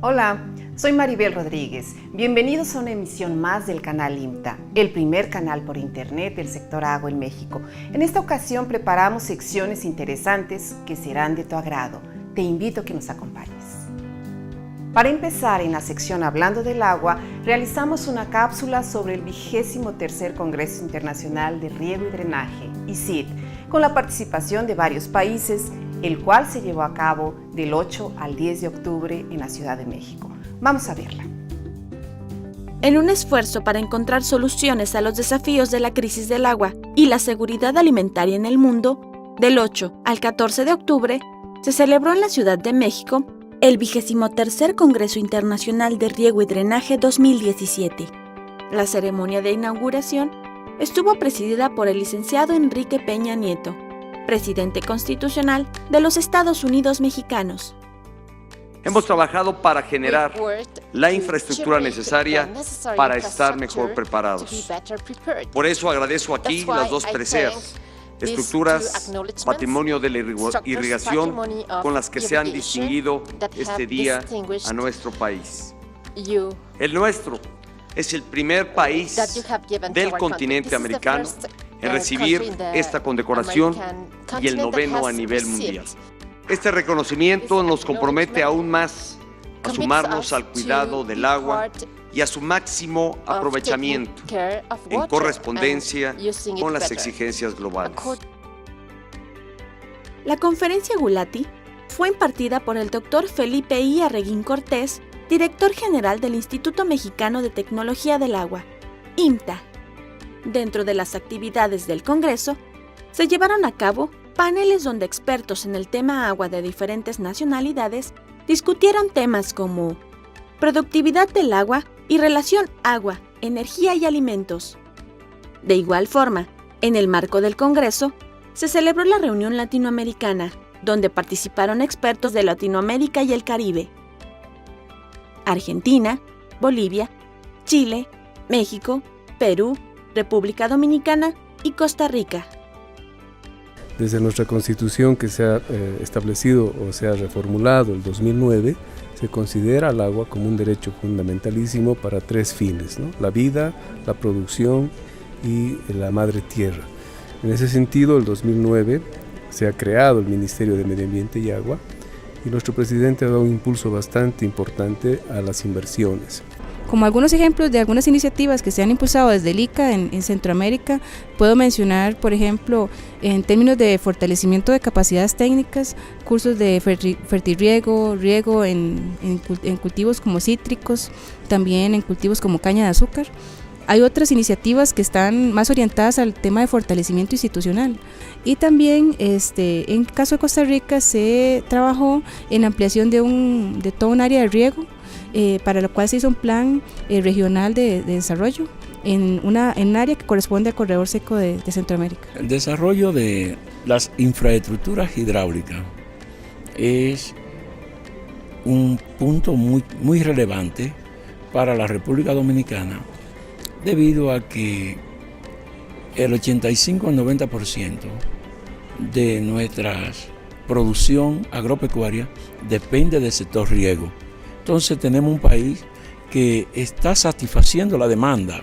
Hola, soy Maribel Rodríguez. Bienvenidos a una emisión más del canal IMTA, el primer canal por internet del sector agua en México. En esta ocasión preparamos secciones interesantes que serán de tu agrado. Te invito a que nos acompañes. Para empezar, en la sección Hablando del Agua, realizamos una cápsula sobre el 23º Congreso Internacional de Riego y Drenaje, ICID, con la participación de varios países, el cual se llevó a cabo del 8 al 10 de octubre en la Ciudad de México. Vamos a verla. En un esfuerzo para encontrar soluciones a los desafíos de la crisis del agua y la seguridad alimentaria en el mundo, del 8 al 14 de octubre, se celebró en la Ciudad de México el 23º Congreso Internacional de Riego y Drenaje 2017. La ceremonia de inauguración estuvo presidida por el licenciado Enrique Peña Nieto, presidente constitucional de los Estados Unidos mexicanos. Hemos trabajado para generar la infraestructura necesaria para estar mejor preparados. Por eso agradezco aquí las dos preseas, estructuras, patrimonio de la irrigación con las que se han distinguido este día a nuestro país. El nuestro es el primer país del continente americano en recibir esta condecoración y el 9º a nivel mundial. Este reconocimiento nos compromete aún más a sumarnos al cuidado del agua y a su máximo aprovechamiento en correspondencia con las exigencias globales. La conferencia Gulati fue impartida por el Dr. Felipe I. Arreguín Cortés, director general del Instituto Mexicano de Tecnología del Agua, IMTA. Dentro de las actividades del Congreso, se llevaron a cabo paneles donde expertos en el tema agua de diferentes nacionalidades discutieron temas como productividad del agua y relación agua, energía y alimentos. De igual forma, en el marco del Congreso, se celebró la reunión latinoamericana, donde participaron expertos de Latinoamérica y el Caribe. Argentina, Bolivia, Chile, México, Perú, República Dominicana y Costa Rica. Desde nuestra Constitución que se ha establecido o se ha reformulado el 2009, se considera al agua como un derecho fundamentalísimo para tres fines, ¿no? La vida, la producción y la madre tierra. En ese sentido, el 2009 se ha creado el Ministerio de Medio Ambiente y Agua y nuestro presidente ha dado un impulso bastante importante a las inversiones. Como algunos ejemplos de algunas iniciativas que se han impulsado desde el ICA en Centroamérica, puedo mencionar, por ejemplo, en términos de fortalecimiento de capacidades técnicas, cursos de fertirriego, riego en cultivos como cítricos, también en cultivos como caña de azúcar. Hay otras iniciativas que están más orientadas al tema de fortalecimiento institucional. Y también, en el caso de Costa Rica, se trabajó en ampliación de todo un área de riego, para lo cual se hizo un plan regional de desarrollo en un área que corresponde al corredor seco de Centroamérica. El desarrollo de las infraestructuras hidráulicas es un punto muy relevante para la República Dominicana, debido a que el 85 al 90% de nuestra producción agropecuaria depende del sector riego. Entonces tenemos un país que está satisfaciendo la demanda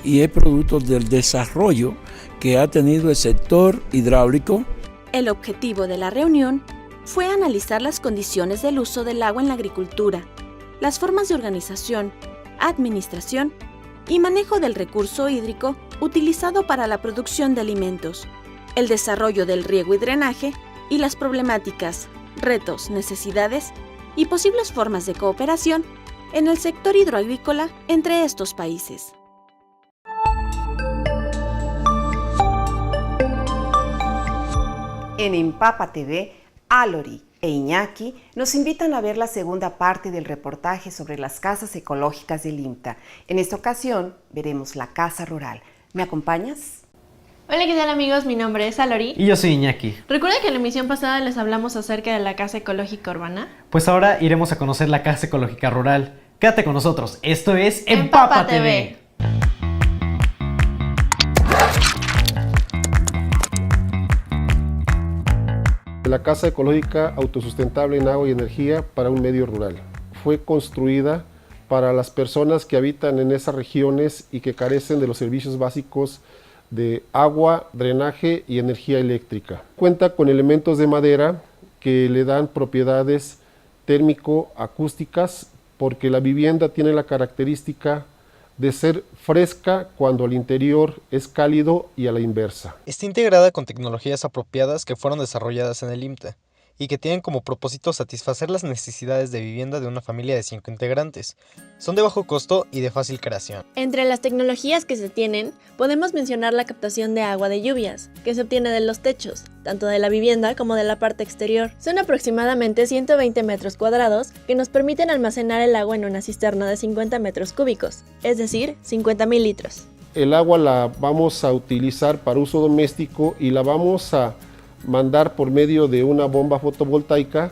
y es producto del desarrollo que ha tenido el sector hidráulico. El objetivo de la reunión fue analizar las condiciones del uso del agua en la agricultura, las formas de organización, administración y manejo del recurso hídrico utilizado para la producción de alimentos, el desarrollo del riego y drenaje y las problemáticas, retos, necesidades y posibles formas de cooperación en el sector hidroagrícola entre estos países. En Empapa TV, Alori e Iñaki nos invitan a ver la segunda parte del reportaje sobre las casas ecológicas del IMTA. En esta ocasión veremos la casa rural. ¿Me acompañas? Hola, ¿qué tal amigos? Mi nombre es Alori. Y yo soy Iñaki. ¿Recuerdan que en la emisión pasada les hablamos acerca de la Casa Ecológica Urbana? Pues ahora iremos a conocer la Casa Ecológica Rural. Quédate con nosotros, esto es Empapa TV. La Casa Ecológica Autosustentable en Agua y Energía para un Medio Rural. Fue construida para las personas que habitan en esas regiones y que carecen de los servicios básicos de agua, drenaje y energía eléctrica. Cuenta con elementos de madera que le dan propiedades térmico-acústicas porque la vivienda tiene la característica de ser fresca cuando al interior es cálido y a la inversa. Está integrada con tecnologías apropiadas que fueron desarrolladas en el IMTA y que tienen como propósito satisfacer las necesidades de vivienda de una familia de 5 integrantes. Son de bajo costo y de fácil creación. Entre las tecnologías que se tienen, podemos mencionar la captación de agua de lluvias, que se obtiene de los techos, tanto de la vivienda como de la parte exterior. Son aproximadamente 120 metros cuadrados que nos permiten almacenar el agua en una cisterna de 50 metros cúbicos, es decir, 50,000 litros. El agua la vamos a utilizar para uso doméstico y la vamos a mandar por medio de una bomba fotovoltaica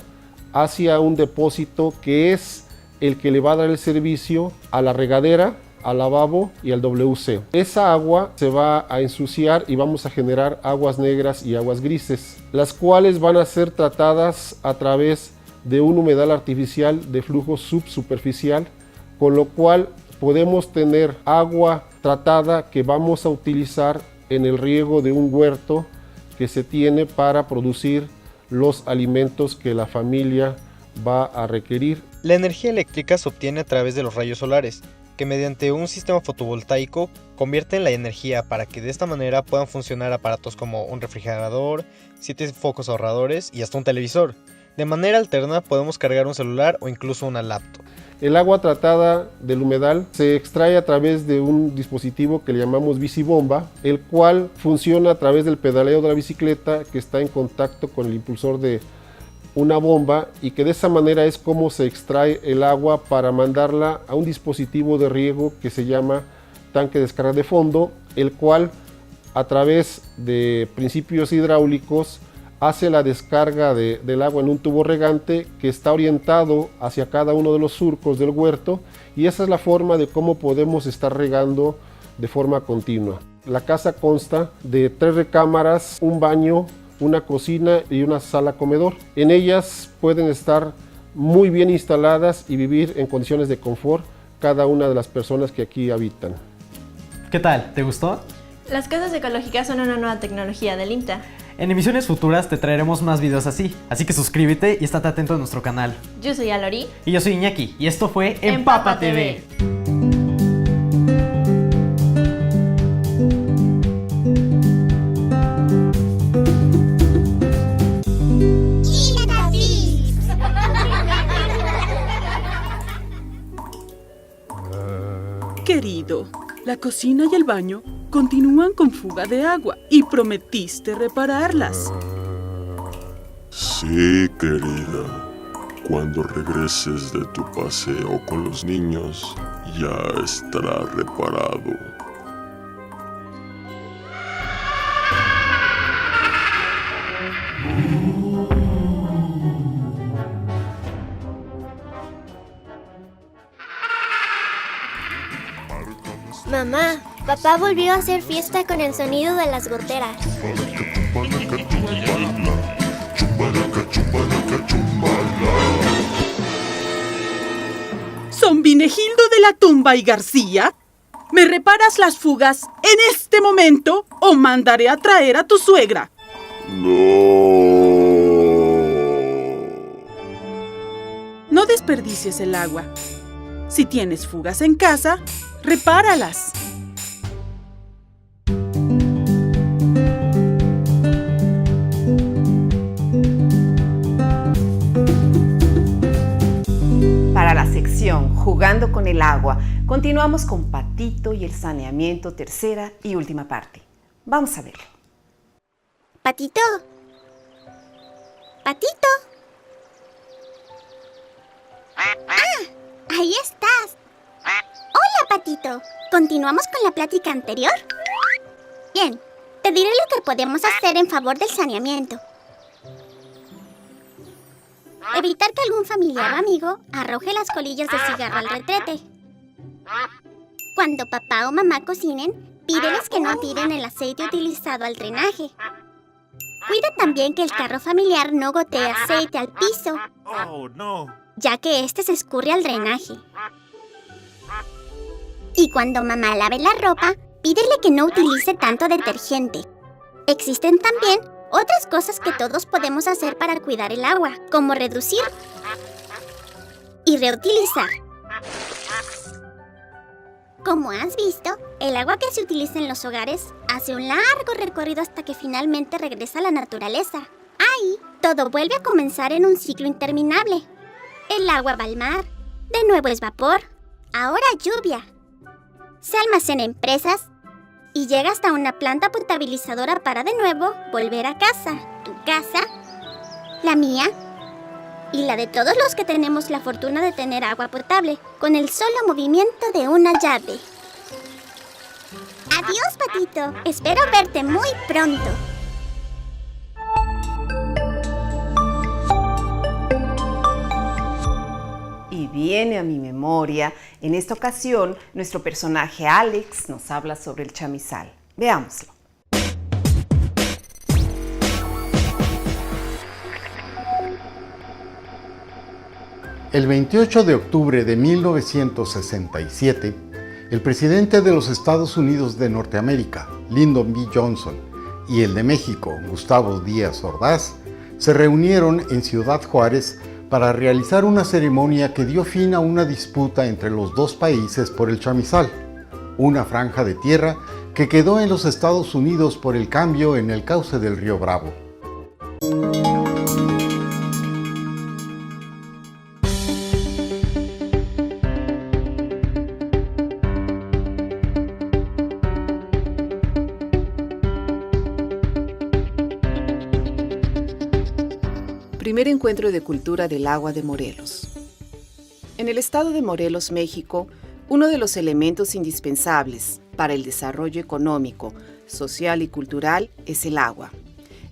hacia un depósito que es el que le va a dar el servicio a la regadera, al lavabo y al WC. Esa agua se va a ensuciar y vamos a generar aguas negras y aguas grises, las cuales van a ser tratadas a través de un humedal artificial de flujo subsuperficial, con lo cual podemos tener agua tratada que vamos a utilizar en el riego de un huerto que se tiene para producir los alimentos que la familia va a requerir. La energía eléctrica se obtiene a través de los rayos solares, que mediante un sistema fotovoltaico convierten la energía para que de esta manera puedan funcionar aparatos como un refrigerador, 7 focos ahorradores y hasta un televisor. De manera alterna podemos cargar un celular o incluso una laptop. El agua tratada del humedal se extrae a través de un dispositivo que le llamamos bicibomba, el cual funciona a través del pedaleo de la bicicleta que está en contacto con el impulsor de una bomba y que de esa manera es como se extrae el agua para mandarla a un dispositivo de riego que se llama tanque de descarga de fondo, el cual a través de principios hidráulicos hace la descarga del agua en un tubo regante que está orientado hacia cada uno de los surcos del huerto y esa es la forma de cómo podemos estar regando de forma continua. La casa consta de 3 recámaras, un baño, una cocina y una sala comedor. En ellas pueden estar muy bien instaladas y vivir en condiciones de confort cada una de las personas que aquí habitan. ¿Qué tal? ¿Te gustó? Las casas ecológicas son una nueva tecnología del IMTA. En emisiones futuras te traeremos más videos así que suscríbete y estate atento a nuestro canal. Yo soy Alori. Y yo soy Iñaki y esto fue Empapa TV. Querido, la cocina y el baño continúan con fuga de agua y prometiste repararlas. Sí, querida. Cuando regreses de tu paseo con los niños, ya estará reparado. Mamá, papá volvió a hacer fiesta con el sonido de las goteras. Zombinegildo de la Tumba y García, ¿me reparas las fugas en este momento o mandaré a traer a tu suegra? No desperdicies el agua. Si tienes fugas en casa, repáralas. Para la sección Jugando con el agua, continuamos con Patito y el saneamiento, tercera y última parte. Vamos a verlo. Patito. Patito. ¡Ah! Ahí estás. Hola, Patito. ¿Continuamos con la plática anterior? Bien, te diré lo que podemos hacer en favor del saneamiento. Evitar que algún familiar o amigo arroje las colillas de cigarro al retrete. Cuando papá o mamá cocinen, pídeles que no tiren el aceite utilizado al drenaje. Cuida también que el carro familiar no gotee aceite al piso, ya que este se escurre al drenaje. Y cuando mamá lave la ropa, pídele que no utilice tanto detergente. Existen también otras cosas que todos podemos hacer para cuidar el agua, como reducir y reutilizar. Como has visto, el agua que se utiliza en los hogares hace un largo recorrido hasta que finalmente regresa a la naturaleza. Ahí, todo vuelve a comenzar en un ciclo interminable. El agua va al mar, de nuevo es vapor, ahora lluvia. Se almacena en presas y llega hasta una planta potabilizadora para de nuevo volver a casa. Tu casa, la mía y la de todos los que tenemos la fortuna de tener agua potable con el solo movimiento de una llave. Adiós, Patito. Espero verte muy pronto. Y viene a mi memoria, en esta ocasión, nuestro personaje Alex nos habla sobre el chamizal. Veámoslo. El 28 de octubre de 1967, el presidente de los Estados Unidos de Norteamérica, Lyndon B. Johnson, y el de México, Gustavo Díaz Ordaz, se reunieron en Ciudad Juárez para realizar una ceremonia que dio fin a una disputa entre los dos países por el chamizal, una franja de tierra que quedó en los Estados Unidos por el cambio en el cauce del río Bravo. Primer encuentro de cultura del agua de Morelos. En el estado de Morelos, México, uno de los elementos indispensables para el desarrollo económico, social y cultural es el agua.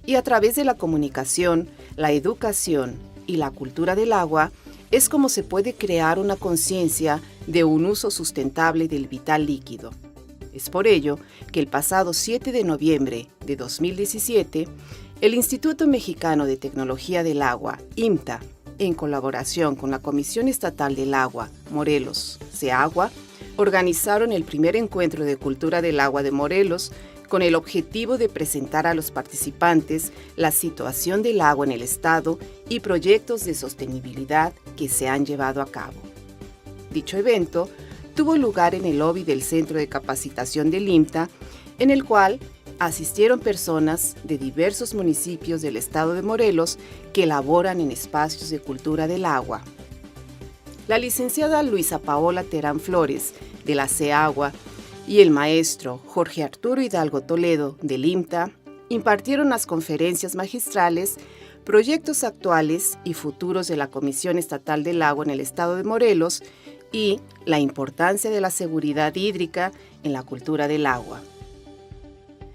Y a través de la comunicación, la educación y la cultura del agua es como se puede crear una conciencia de un uso sustentable del vital líquido. Es por ello que el pasado 7 de noviembre de 2017, el Instituto Mexicano de Tecnología del Agua, IMTA, en colaboración con la Comisión Estatal del Agua, Morelos, CEAGUA, organizaron el primer encuentro de cultura del agua de Morelos con el objetivo de presentar a los participantes la situación del agua en el estado y proyectos de sostenibilidad que se han llevado a cabo. Dicho evento tuvo lugar en el lobby del Centro de Capacitación del IMTA, en el cual asistieron personas de diversos municipios del estado de Morelos que laboran en espacios de cultura del agua. La licenciada Luisa Paola Terán Flores, de la CEAGUA, y el maestro Jorge Arturo Hidalgo Toledo, del IMTA, impartieron las conferencias magistrales, proyectos actuales y futuros de la Comisión Estatal del Agua en el estado de Morelos y la importancia de la seguridad hídrica en la cultura del agua.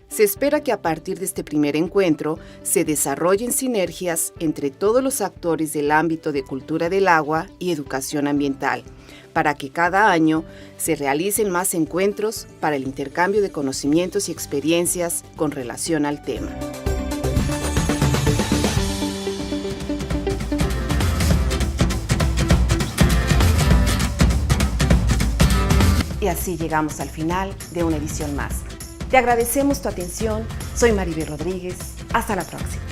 Se espera que a partir de este primer encuentro se desarrollen sinergias entre todos los actores del ámbito de cultura del agua y educación ambiental, para que cada año se realicen más encuentros para el intercambio de conocimientos y experiencias con relación al tema. Y así llegamos al final de una edición más. Te agradecemos tu atención. Soy Maribel Rodríguez. Hasta la próxima.